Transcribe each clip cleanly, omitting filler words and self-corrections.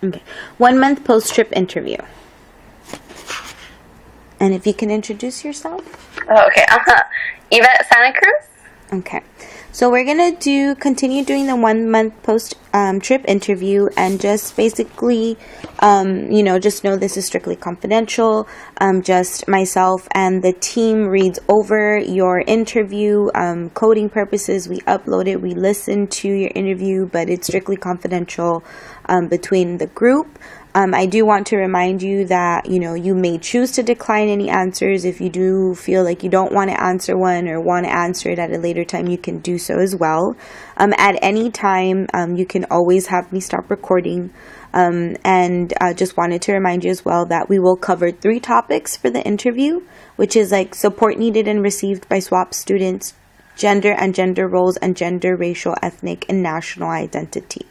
Okay. 1 month post-trip interview. And if you can introduce yourself. Oh, okay. Yvette Santa Cruz. Okay. So we're going to continue doing the 1 month post-trip interview, and just basically, just know this is strictly confidential. Just myself and the team reads over your interview. Coding purposes, we upload it, we listen to your interview, but it's strictly confidential between the group. I do want to remind you that, you may choose to decline any answers. If you do feel like you don't want to answer one or want to answer it at a later time, you can do so as well. At any time, you can always have me stop recording. And just wanted to remind you as well that we will cover 3 topics for the interview, which is like support needed and received by SWAP students, gender and gender roles, and gender, racial, ethnic, and national identity.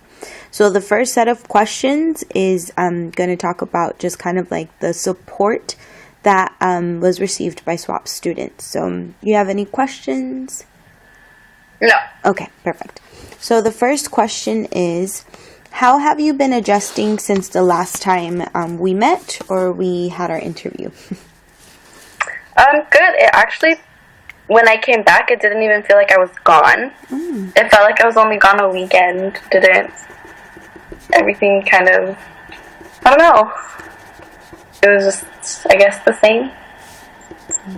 So the first set of questions is going to talk about just kind of like the support that was received by SWAP students. So you have any questions? No. Okay, perfect. So the first question is, how have you been adjusting since the last time we met or we had our interview? Good. It actually, when I came back, it didn't even feel like I was gone. It felt like I was only gone a weekend. Everything kind of, I don't know. It was just, I guess, the same.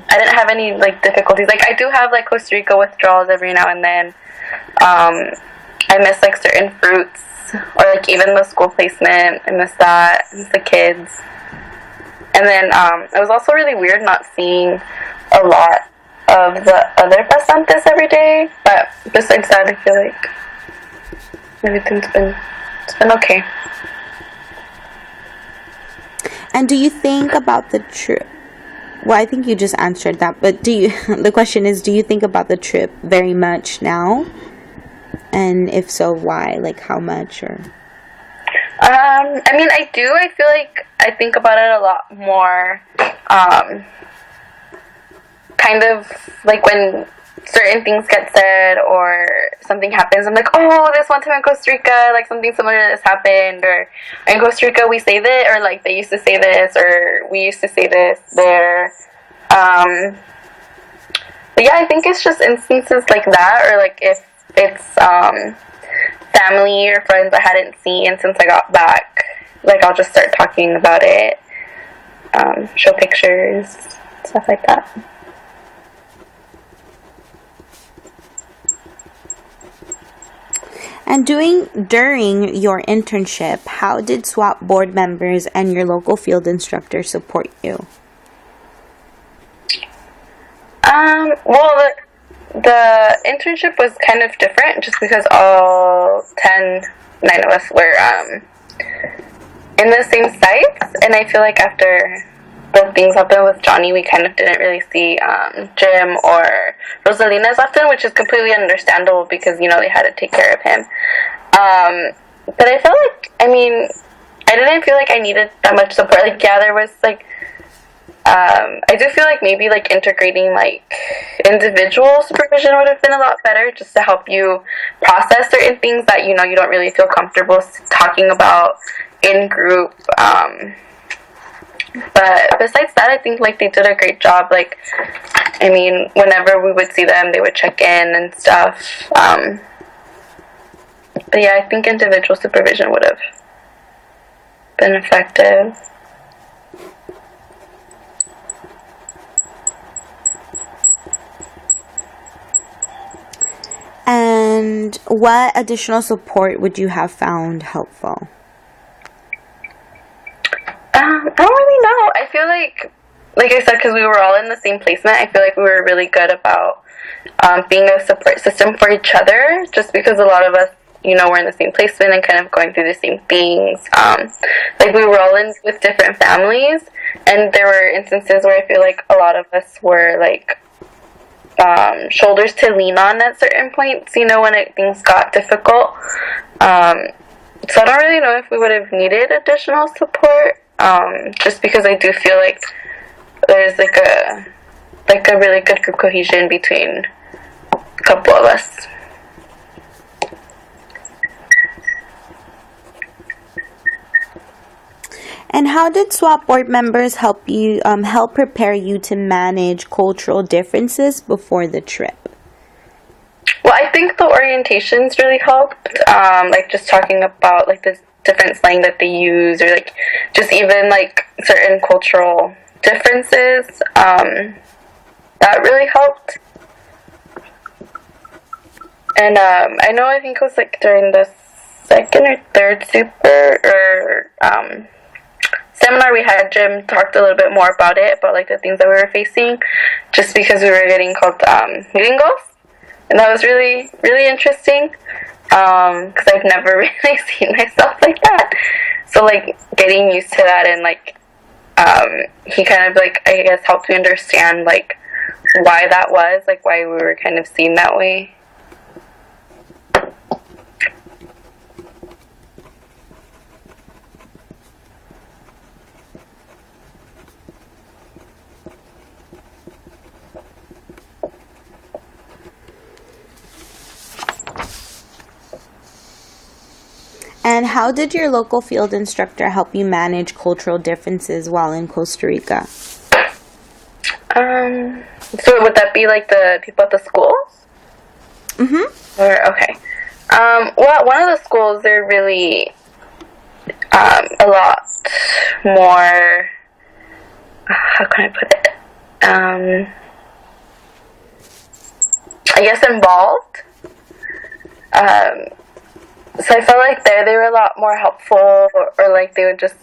I didn't have any, difficulties. I do have, Costa Rica withdrawals every now and then. I miss, certain fruits, or, even the school placement. I miss that. I miss the kids. And then, it was also really weird not seeing a lot of the other pasantes every day. But besides that, I feel like everything's been okay. And do you think about the trip? Well, I think you just answered that, but the question is, do you think about the trip very much now? And if so, why? How much? Or I do. I feel like I think about it a lot more. Kind of when certain things get said or something happens, I'm like, oh, this one time in Costa Rica, something similar to this happened, or in Costa Rica we say this, or they used to say this, or we used to say this there. But yeah, I think it's just instances like that, or if it's family or friends I hadn't seen since I got back, I'll just start talking about it, show pictures, stuff like that. And during your internship, how did SWAP board members and your local field instructor support you? Well, the internship was kind of different just because all 9 of us were in the same sites, and I feel like after the things happened with Johnny, we kind of didn't really see Jim or Rosalina as often, which is completely understandable because, they had to take care of him. But I felt like, I didn't feel like I needed that much support. There was, I do feel like maybe, integrating, individual supervision would have been a lot better, just to help you process certain things that, you don't really feel comfortable talking about in group. But besides that, I think, they did a great job. Whenever we would see them, they would check in and stuff. But yeah, I think individual supervision would have been effective. And what additional support would you have found helpful? I don't really know. I feel like I said, because we were all in the same placement, I feel like we were really good about being a support system for each other, just because a lot of us, were in the same placement and kind of going through the same things. We were all in with different families, and there were instances where I feel like a lot of us were, shoulders to lean on at certain points, when things got difficult. So I don't really know if we would have needed additional support. Just because I do feel like there's a really good group cohesion between a couple of us. And how did SWAT board members help prepare you to manage cultural differences before the trip? Well, I think the orientations really helped. Like just talking about like the different slang that they use, or like just even like certain cultural differences. That really helped. And I know, I think it was like during the second or third super or seminar we had, Jim talked a little bit more about it, about like the things that we were facing, just because we were getting called meeting goals, and that was really, really interesting, because I've never really seen myself like that. So like getting used to that, and like he kind of like, I guess, helped me understand like why that was, like why we were kind of seen that way. And how did your local field instructor help you manage cultural differences while in Costa Rica? So would that be like the people at the schools? Mm-hmm. Or, okay. Well, one of the schools, they're really a lot more, how can I put it? I guess involved. So I felt like they were a lot more helpful, or like they would just,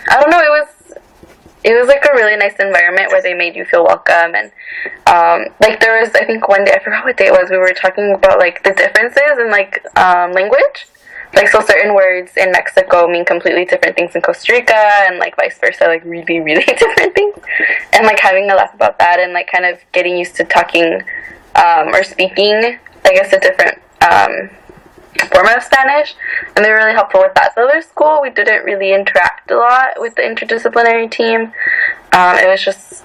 I don't know, it was like a really nice environment where they made you feel welcome. And like there was, I think one day, I forgot what day it was, we were talking about like the differences in like language. Like, so certain words in Mexico mean completely different things in Costa Rica, and like vice versa, like really, really different things. And like having a laugh about that, and like kind of getting used to talking or speaking, I guess, a different form of Spanish, and they were really helpful with that. The other school, we didn't really interact a lot with the interdisciplinary team. It was just,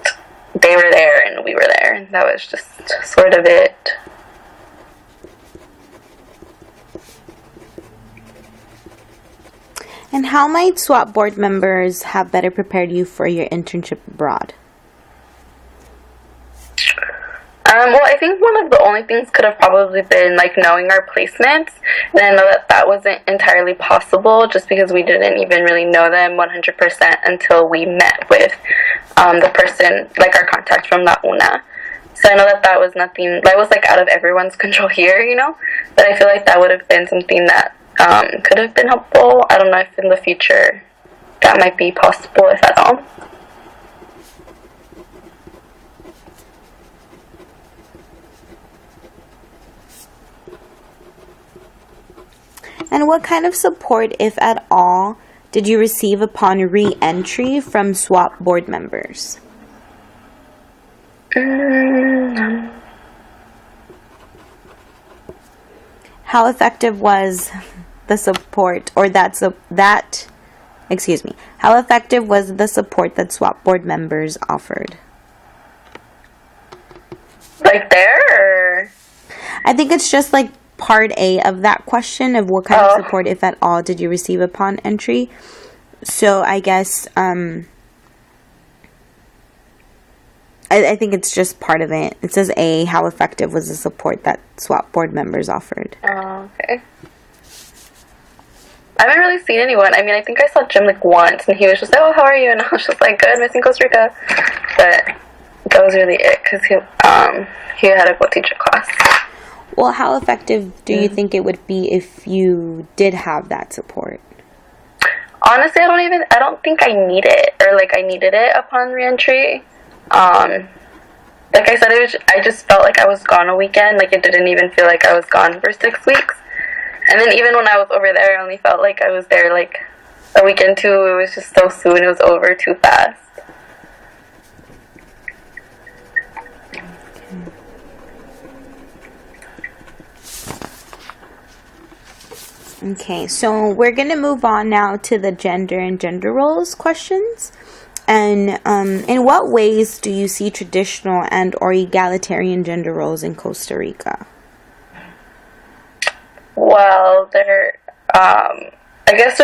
they were there and we were there, and that was just sort of it. And how might SWAT board members have better prepared you for your internship abroad? Well, I think one of the only things could have probably been like knowing our placements, and I know that wasn't entirely possible just because we didn't even really know them 100% until we met with the person, like our contact from La Una. So I know that was nothing, that was like out of everyone's control here, you know, but I feel like that would have been something that could have been helpful. I don't know if in the future that might be possible, if at all. And what kind of support, if at all, did you receive upon re-entry from SWAT board members? How effective was the support, or how effective was the support that SWAT board members offered? Like there, or? I think it's just like part A of that question of what kind of support, if at all, did you receive upon entry. So I guess I think it's just part of it. It says A, how effective was the support that SWAT board members offered? Oh, okay. I haven't really seen anyone. I mean, I think I saw Jim like once, and he was just like, "Oh, how are you?" And I was just like, "Good, missing Costa Rica." But that was really it, because he had to go teach a class. Well, how effective do you think it would be if you did have that support? Honestly, I don't think I need it, or like I needed it upon reentry. Like I said, I just felt like I was gone a weekend. Like it didn't even feel like I was gone for 6 weeks. And then even when I was over there, I only felt like I was there like a weekend too. It was just so soon. It was over too fast. Okay, so we're going to move on now to the gender and gender roles questions. And in what ways do you see traditional and or egalitarian gender roles in Costa Rica? Well, I guess